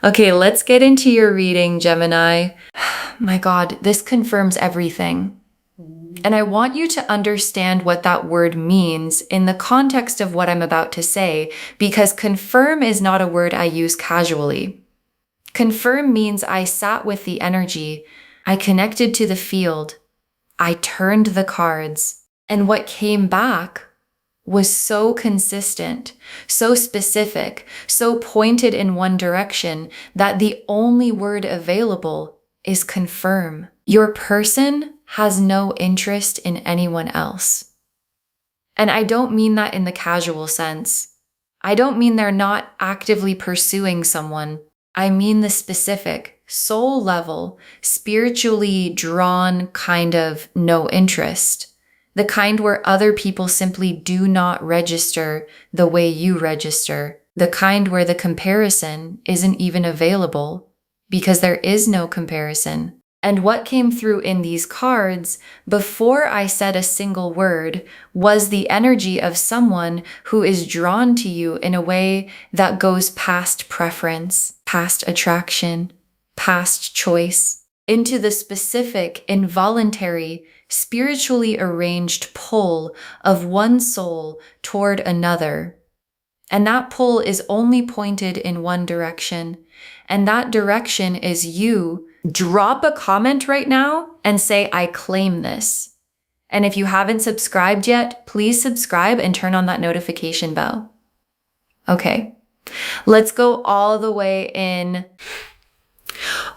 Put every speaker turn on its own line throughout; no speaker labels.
Okay, let's get into your reading, Gemini. My God, this confirms everything. And I want you to understand what that word means in the context of what I'm about to say, because confirm is not a word I use casually. Confirm means I sat with the energy, I connected to the field, I turned the cards, and what came back was so consistent, so specific, so pointed in one direction that the only word available is confirm. Your person has no interest in anyone else. And I don't mean that in the casual sense. I don't mean they're not actively pursuing someone. I mean the specific, soul level, spiritually drawn kind of no interest. The kind where other people simply do not register the way you register. The kind where the comparison isn't even available because there is no comparison. And what came through in these cards, before I said a single word, was the energy of someone who is drawn to you in a way that goes past preference, past attraction, past choice, into the specific, involuntary, spiritually arranged pull of one soul toward another. And that pull is only pointed in one direction. And that direction is you. Drop a comment right now and say, I claim this. And if you haven't subscribed yet, please subscribe and turn on that notification bell. Okay, let's go all the way in.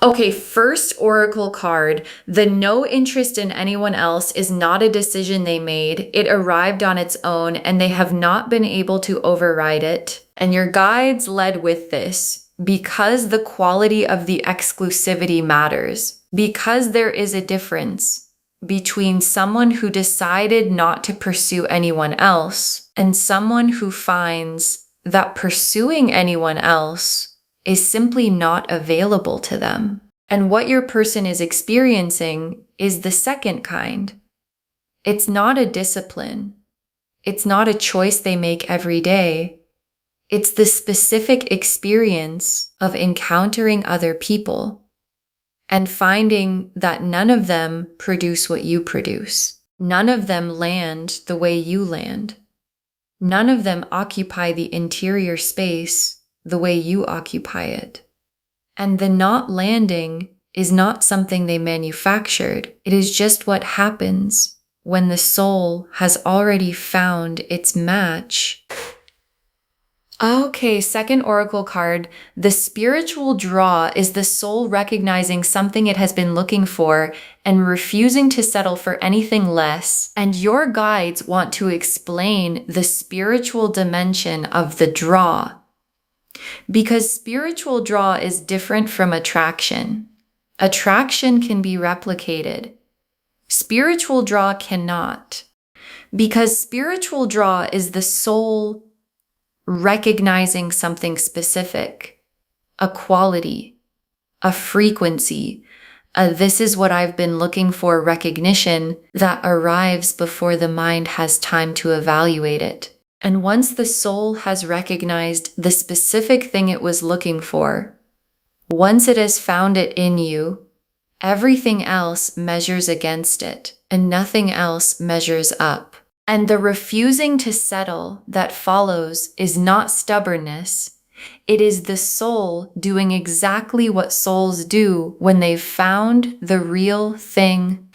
Okay, first oracle card. The no interest in anyone else is not a decision they made. It arrived on its own and they have not been able to override it. And your guides led with this because the quality of the exclusivity matters. Because there is a difference between someone who decided not to pursue anyone else and someone who finds that pursuing anyone else is simply not available to them. And what your person is experiencing is the second kind. It's not a discipline. It's not a choice they make every day. It's the specific experience of encountering other people and finding that none of them produce what you produce. None of them land the way you land. None of them occupy the interior space the way you occupy it. And the not landing is not something they manufactured. It is just what happens when the soul has already found its match. Okay, second oracle card. The spiritual draw is the soul recognizing something it has been looking for and refusing to settle for anything less. And your guides want to explain the spiritual dimension of the draw. Because spiritual draw is different from attraction. Attraction can be replicated. Spiritual draw cannot. Because spiritual draw is the soul recognizing something specific, a quality, a frequency, this is what I've been looking for recognition that arrives before the mind has time to evaluate it. And once the soul has recognized the specific thing it was looking for, once it has found it in you, everything else measures against it, and nothing else measures up. And the refusing to settle that follows is not stubbornness. It is the soul doing exactly what souls do when they've found the real thing.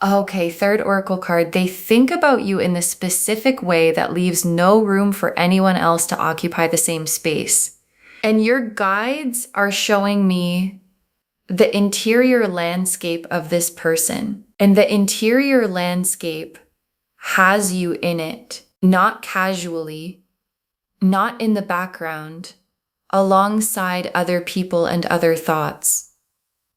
Okay, third oracle card. They think about you in the specific way that leaves no room for anyone else to occupy the same space. And your guides are showing me the interior landscape of this person. And the interior landscape has you in it, not casually, not in the background, alongside other people and other thoughts.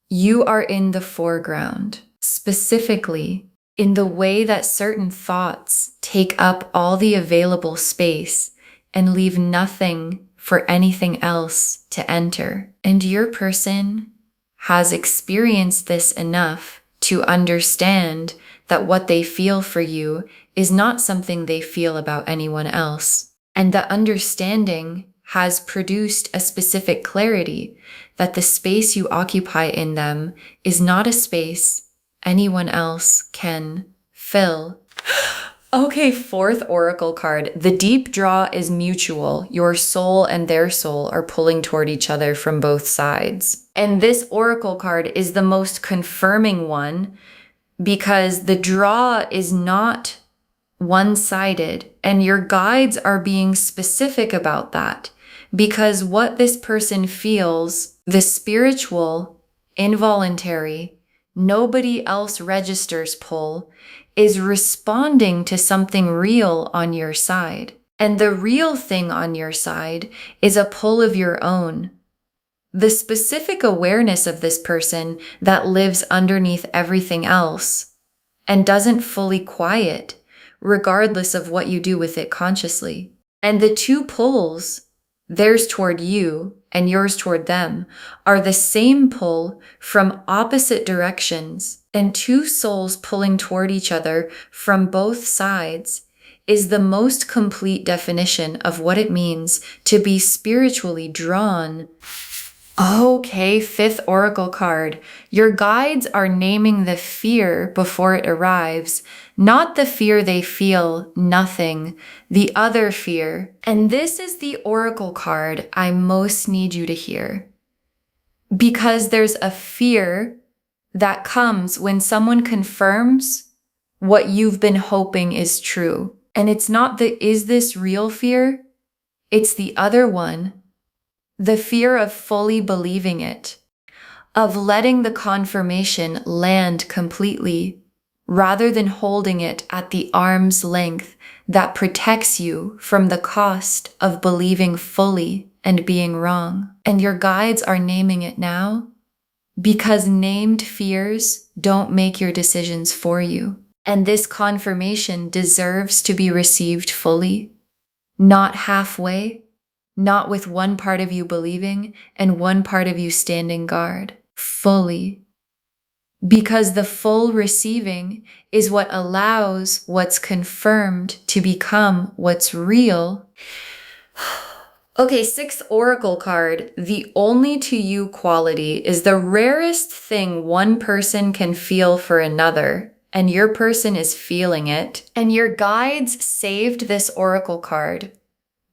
You are in the foreground, specifically in the way that certain thoughts take up all the available space and leave nothing for anything else to enter. And your person has experienced this enough to understand that what they feel for you is not something they feel about anyone else. And the understanding has produced a specific clarity that the space you occupy in them is not a space anyone else can fill. Okay, fourth oracle card. The deep draw is mutual. Your soul and their soul are pulling toward each other from both sides. And this oracle card is the most confirming one because the draw is not one-sided, and your guides are being specific about that because what this person feels, the spiritual, involuntary, nobody else registers pull, is responding to something real on your side. And the real thing on your side is a pull of your own. The specific awareness of this person that lives underneath everything else and doesn't fully quiet, regardless of what you do with it consciously. And the two pulls, theirs toward you and yours toward them, are the same pull from opposite directions, and two souls pulling toward each other from both sides is the most complete definition of what it means to be spiritually drawn. Okay, fifth oracle card. Your guides are naming the fear before it arrives, not the fear they feel, nothing, the other fear. And this is the oracle card I most need you to hear. Because there's a fear that comes when someone confirms what you've been hoping is true. And it's not the "is this real" fear, it's the other one. The fear of fully believing it, of letting the confirmation land completely, rather than holding it at the arm's length that protects you from the cost of believing fully and being wrong. And your guides are naming it now because named fears don't make your decisions for you. And this confirmation deserves to be received fully, not halfway, not with one part of you believing and one part of you standing guard, fully. Because the full receiving is what allows what's confirmed to become what's real. Okay, sixth oracle card. The only to you quality is the rarest thing one person can feel for another, and your person is feeling it. And your guides saved this oracle card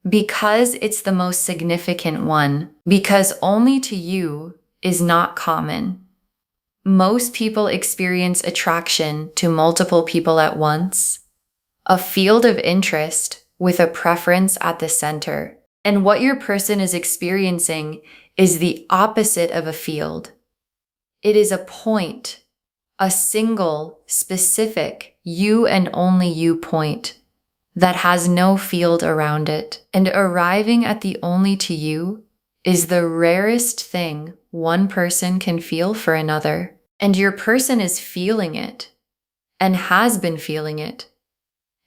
because it's the most significant one, because only to you is not common. Most people experience attraction to multiple people at once, a field of interest with a preference at the center. And what your person is experiencing is the opposite of a field. It is a point, a single, specific, you and only you point that has no field around it. And arriving at the only to you is the rarest thing one person can feel for another. And your person is feeling it, and has been feeling it,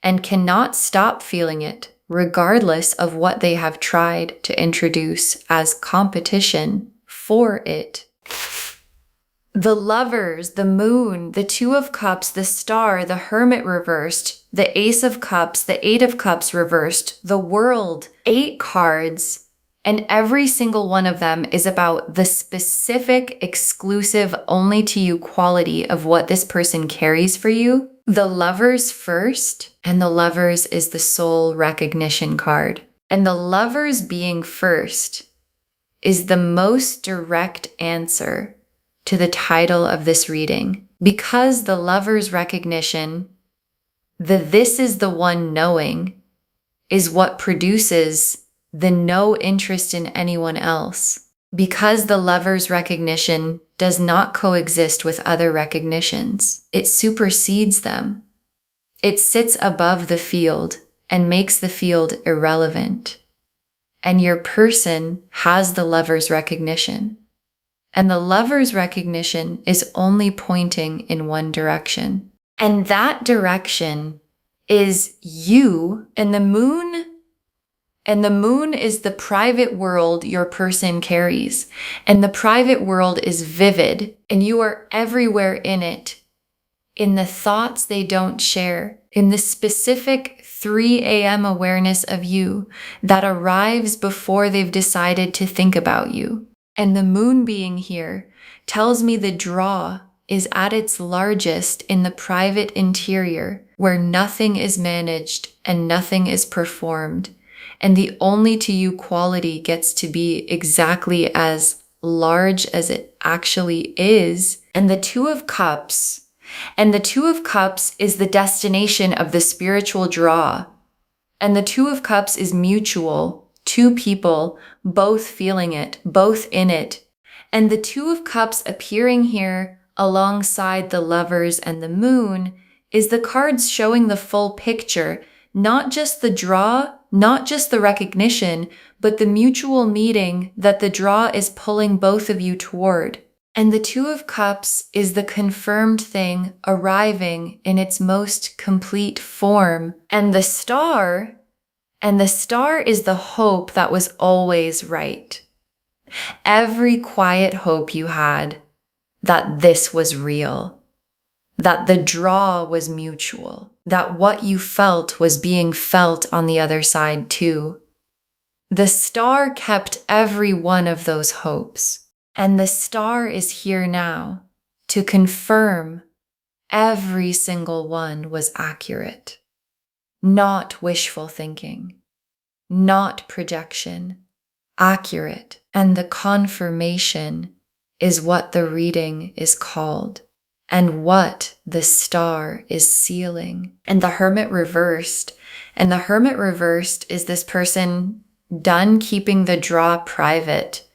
and cannot stop feeling it, regardless of what they have tried to introduce as competition for it. The Lovers, the Moon, the Two of Cups, the Star, the Hermit reversed, the Ace of Cups, the Eight of Cups reversed, the World, 8 cards, and every single one of them is about the specific, exclusive, only to you quality of what this person carries for you. The Lovers first, and the Lovers is the soul recognition card. And the Lovers being first is the most direct answer to the title of this reading, because the Lover's recognition, the "this is the one" knowing, is what produces the no interest in anyone else. Because the Lover's recognition does not coexist with other recognitions, it supersedes them. It sits above the field and makes the field irrelevant. And your person has the Lover's recognition. And the Lover's recognition is only pointing in one direction. And that direction is you and the Moon. And the Moon is the private world your person carries. And the private world is vivid, and you are everywhere in it, in the thoughts they don't share, in the specific 3 a.m. awareness of you that arrives before they've decided to think about you. And the moon being here tells me the draw is at its largest in the private interior, where nothing is managed and nothing is performed, and the only to you quality gets to be exactly as large as it actually is. And the Two of Cups is the destination of the spiritual draw. And the Two of Cups is mutual, two people, both feeling it, both in it. And the Two of Cups appearing here alongside the Lovers and the Moon is the cards showing the full picture, not just the draw, not just the recognition, but the mutual meeting that the draw is pulling both of you toward. And the Two of Cups is the confirmed thing arriving in its most complete form. And the star is the hope that was always right. Every quiet hope you had that this was real, that the draw was mutual, that what you felt was being felt on the other side too. The star kept every one of those hopes, and the star is here now to confirm every single one was accurate. Not wishful thinking, not projection, accurate. And the confirmation is what the reading is called and what the star is sealing. And the Hermit reversed. And the Hermit reversed is this person done keeping the draw private,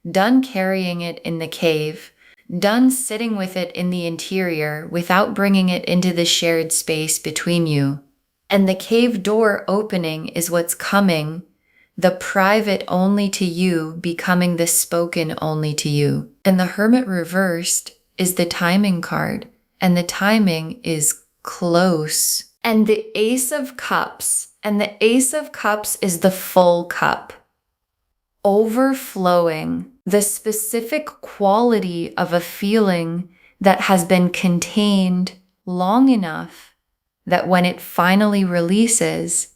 done carrying it in the cave, done sitting with it in the interior without bringing it into the shared space between you. And the cave door opening is what's coming, the private only to you becoming the spoken only to you. And the Hermit reversed is the timing card, and the timing is close. And the Ace of Cups, is the full cup, overflowing, the specific quality of a feeling that has been contained long enough that when it finally releases,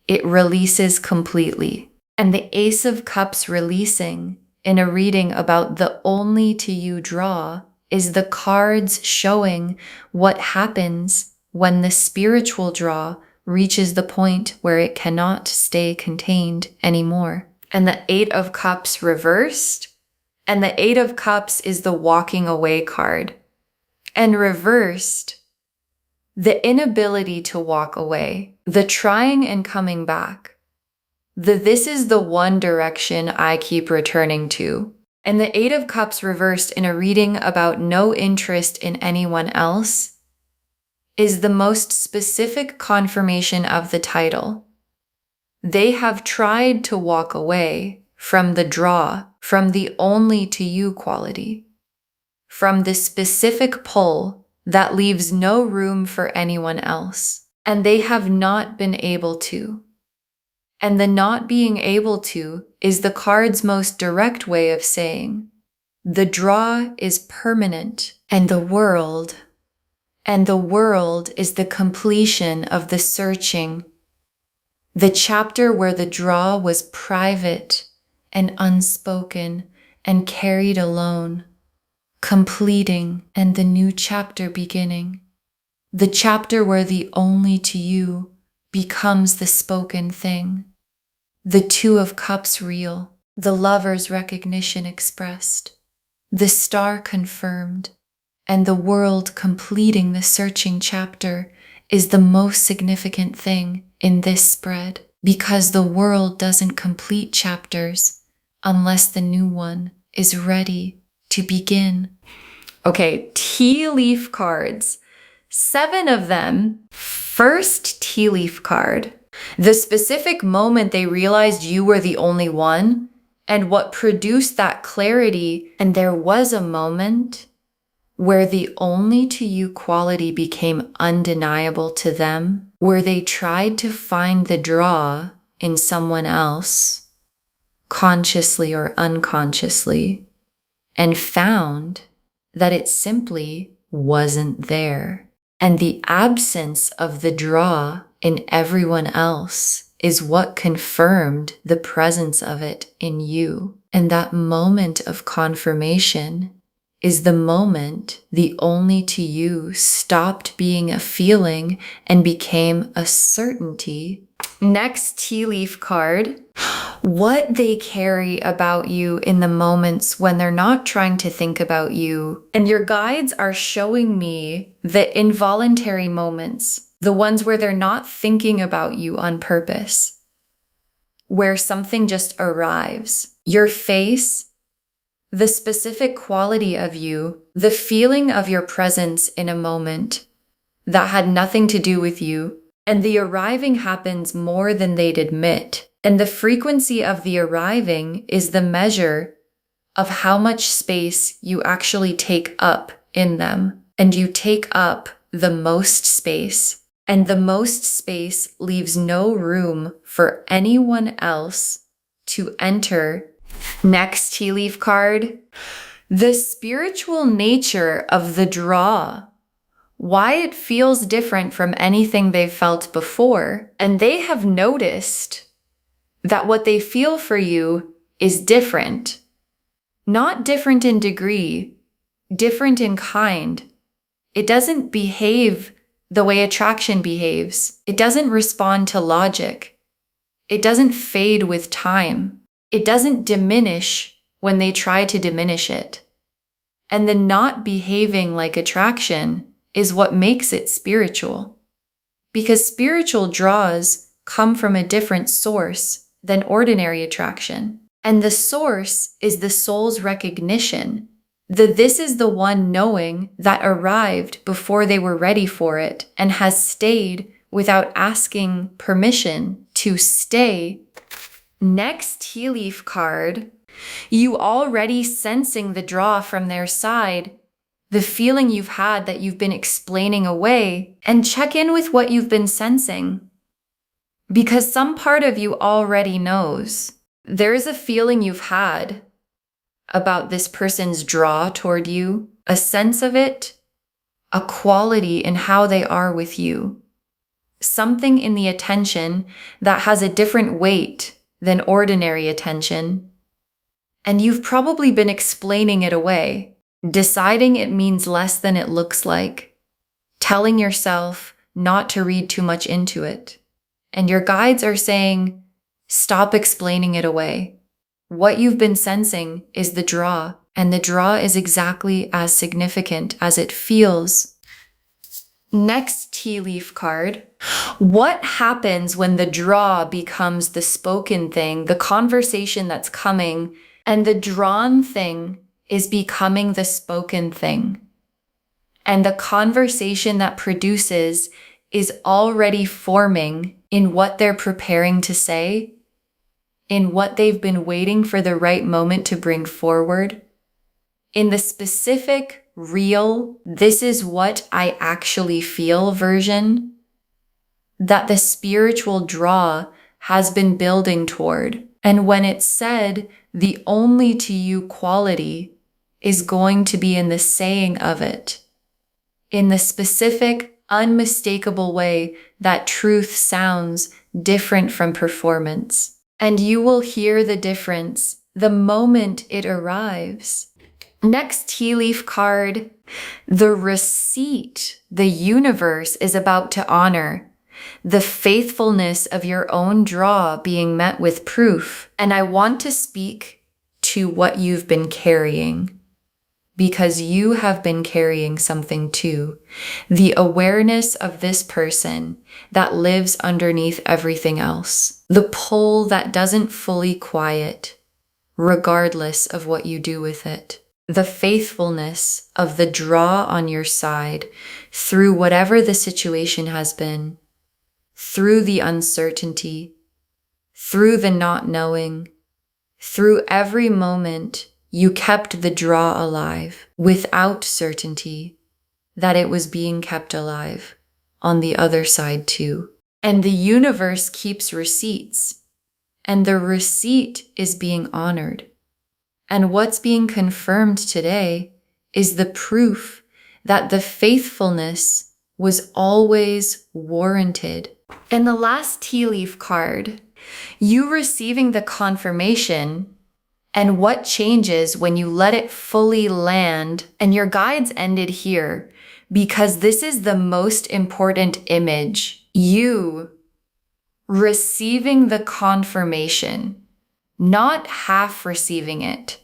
it releases completely. And the Ace of Cups releasing in a reading about the only to you draw is the cards showing what happens when the spiritual draw reaches the point where it cannot stay contained anymore. And the Eight of Cups reversed, and the Eight of Cups is the walking away card. And reversed, the inability to walk away, the trying and coming back. This is the one direction I keep returning to. And the Eight of Cups reversed in a reading about no interest in anyone else is the most specific confirmation of the title. They have tried to walk away from the draw, from the only to you quality, from the specific pull that leaves no room for anyone else. And they have not been able to. And the not being able to is the card's most direct way of saying, the draw is permanent, and the world is the completion of the searching, the chapter where the draw was private and unspoken and carried alone, completing, and the new chapter beginning, the chapter where the only to you becomes the spoken thing, the Two of Cups real, the Lover's recognition expressed, the star confirmed, and the world completing the searching chapter is the most significant thing in this spread, because the world doesn't complete chapters unless the new one is ready to begin. Okay, tea leaf cards. 7 of them. First tea leaf card. The specific moment they realized you were the only one, and what produced that clarity. And there was a moment where the only to you quality became undeniable to them, where they tried to find the draw in someone else, consciously or unconsciously, and found that it simply wasn't there. And the absence of the draw in everyone else is what confirmed the presence of it in you. And that moment of confirmation is the moment the only to you stopped being a feeling and became a certainty. Next tea leaf card, what they carry about you in the moments when they're not trying to think about you. And your guides are showing me the involuntary moments, the ones where they're not thinking about you on purpose, where something just arrives. Your face, the specific quality of you, the feeling of your presence in a moment that had nothing to do with you, and the arriving happens more than they'd admit. And the frequency of the arriving is the measure of how much space you actually take up in them. And you take up the most space. And the most space leaves no room for anyone else to enter. Next tea leaf card, the spiritual nature of the draw. Why it feels different from anything they've felt before. And they have noticed that what they feel for you is different. Not different in degree, different in kind. It doesn't behave the way attraction behaves. It doesn't respond to logic. It doesn't fade with time. It doesn't diminish when they try to diminish it. And the not behaving like attraction is what makes it spiritual. Because spiritual draws come from a different source than ordinary attraction. And the source is the soul's recognition that this is the one knowing that arrived before they were ready for it and has stayed without asking permission to stay. Next tea leaf card, you already sensing the draw from their side, the feeling you've had that you've been explaining away, and check in with what you've been sensing. Because some part of you already knows. There is a feeling you've had about this person's draw toward you, a sense of it, a quality in how they are with you. Something in the attention that has a different weight than ordinary attention. And you've probably been explaining it away, deciding it means less than it looks like, telling yourself not to read too much into it. And your guides are saying, stop explaining it away. What you've been sensing is the draw, and the draw is exactly as significant as it feels. Next tea leaf card. What happens when the draw becomes the spoken thing, the conversation that's coming, and the drawn thing is becoming the spoken thing? And the conversation that produces is already forming in what they're preparing to say, in what they've been waiting for the right moment to bring forward, in the specific, real, this is what I actually feel version that the spiritual draw has been building toward. And when it's said, the only to you quality is going to be in the saying of it, in the specific, unmistakable way that truth sounds different from performance. And you will hear the difference the moment it arrives. Next tea leaf card, the receipt the universe is about to honor, the faithfulness of your own draw being met with proof. And I want to speak to what you've been carrying, because you have been carrying something too. The awareness of this person that lives underneath everything else. The pull that doesn't fully quiet, regardless of what you do with it. The faithfulness of the draw on your side through whatever the situation has been, through the uncertainty, through the not knowing, through every moment. You kept the draw alive without certainty that it was being kept alive on the other side too. And the universe keeps receipts, and the receipt is being honored. And what's being confirmed today is the proof that the faithfulness was always warranted. And the last tea leaf card, you receiving the confirmation and what changes when you let it fully land. And your guides ended here because this is the most important image. You receiving the confirmation, not half receiving it,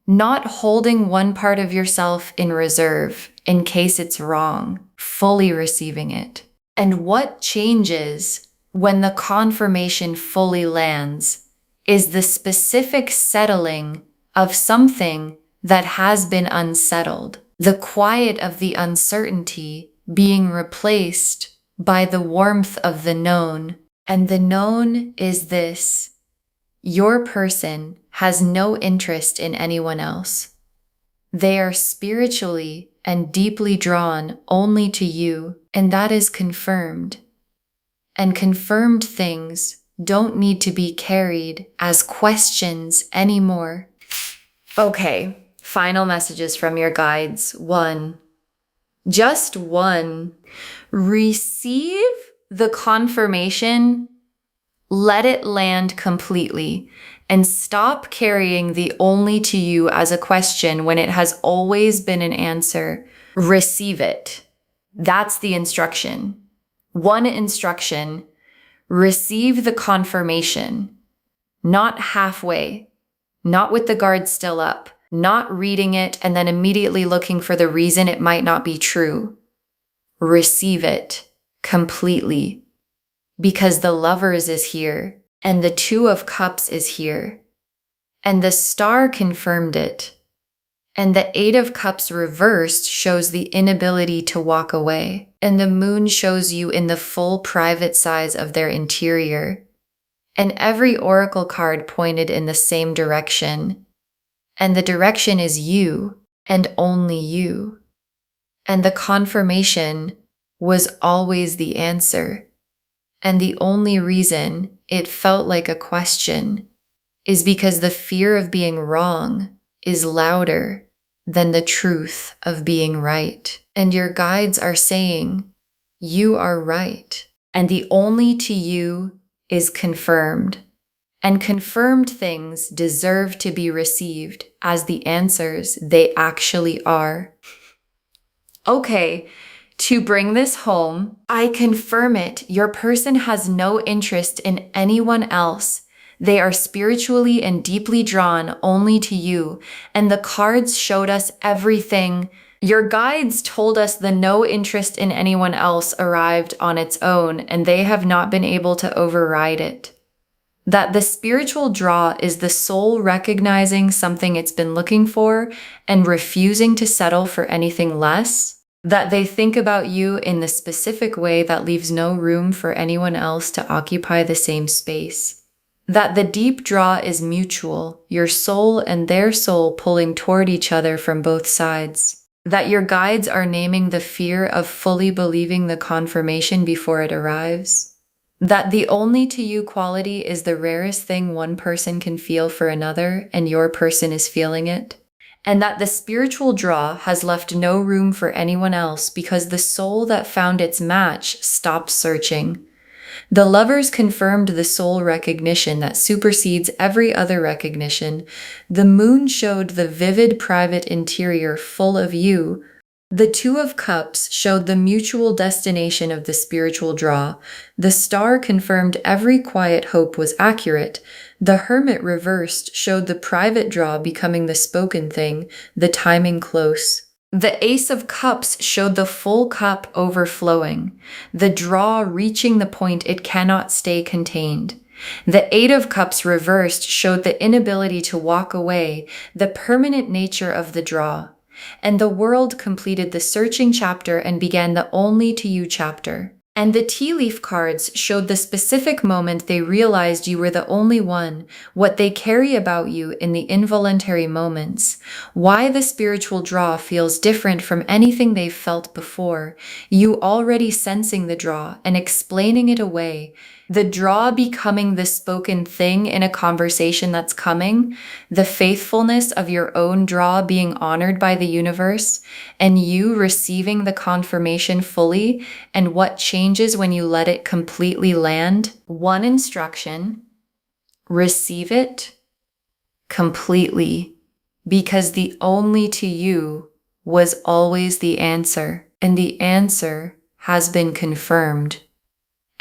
not holding one part of yourself in reserve in case it's wrong, fully receiving it. And what changes when the confirmation fully lands is the specific settling of something that has been unsettled. The quiet of the uncertainty being replaced by the warmth of the known. And the known is this: your person has no interest in anyone else. They are spiritually and deeply drawn only to you, and that is confirmed. And confirmed things don't need to be carried as questions anymore. Okay, final messages from your guides. 1. Just 1. Receive the confirmation, let it land completely, and stop carrying the only to you as a question when it has always been an answer. Receive it. That's the instruction. 1 instruction: receive the confirmation, not halfway, not with the guards still up, not reading it and then immediately looking for the reason it might not be true. Receive it completely, because the Lovers is here and the 2 of Cups is here, and the Star confirmed it, and the 8 of Cups reversed shows the inability to walk away, and the Moon shows you in the full private size of their interior, and every oracle card pointed in the same direction, and the direction is you and only you, and the confirmation was always the answer. And the only reason it felt like a question is because the fear of being wrong is louder than the truth of being right. And your guides are saying, you are right. And the only to you is confirmed. And confirmed things deserve to be received as the answers they actually are. Okay. To bring this home, I confirm it. Your person has no interest in anyone else. They are spiritually and deeply drawn only to you. And the cards showed us everything. Your guides told us the no interest in anyone else arrived on its own, and they have not been able to override it. That the spiritual draw is the soul recognizing something it's been looking for and refusing to settle for anything less. That they think about you in the specific way that leaves no room for anyone else to occupy the same space. That the deep draw is mutual, your soul and their soul pulling toward each other from both sides. That your guides are naming the fear of fully believing the confirmation before it arrives. That the only to you quality is the rarest thing one person can feel for another, and your person is feeling it. And that the spiritual draw has left no room for anyone else because the soul that found its match stopped searching. The Lovers confirmed the soul recognition that supersedes every other recognition. The Moon showed the vivid private interior full of you. The 2 of Cups showed the mutual destination of the spiritual draw. The Star confirmed every quiet hope was accurate. The Hermit reversed showed the private draw becoming the spoken thing, the timing close. The Ace of Cups showed the full cup overflowing, the draw reaching the point it cannot stay contained. The 8 of Cups reversed showed the inability to walk away, the permanent nature of the draw. And the World completed the searching chapter and began the only to you chapter. And the tea leaf cards showed the specific moment they realized you were the only one, what they carry about you in the involuntary moments, why the spiritual draw feels different from anything they've felt before, you already sensing the draw and explaining it away, The draw becoming the spoken thing in a conversation that's coming, the faithfulness of your own draw being honored by the universe, and you receiving the confirmation fully, and what changes when you let it completely land. One instruction: receive it completely, because the only to you was always the answer, and the answer has been confirmed.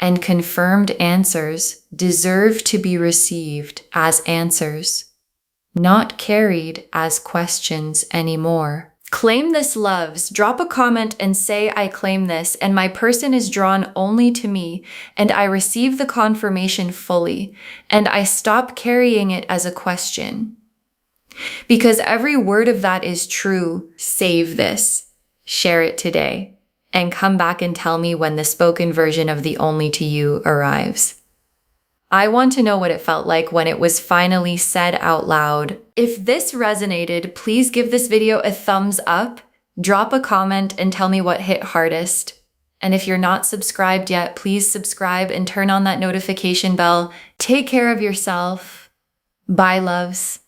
And confirmed answers deserve to be received as answers, not carried as questions anymore. Claim this, loves. Drop a comment and say, I claim this, and my person is drawn only to me, and I receive the confirmation fully, and I stop carrying it as a question. Because every word of that is true. Save this. Share it today. And come back and tell me when the spoken version of the only to you arrives. I want to know what it felt like when it was finally said out loud. If this resonated, please give this video a thumbs up, drop a comment, and tell me what hit hardest. And if you're not subscribed yet, please subscribe and turn on that notification bell. Take care of yourself. Bye, loves.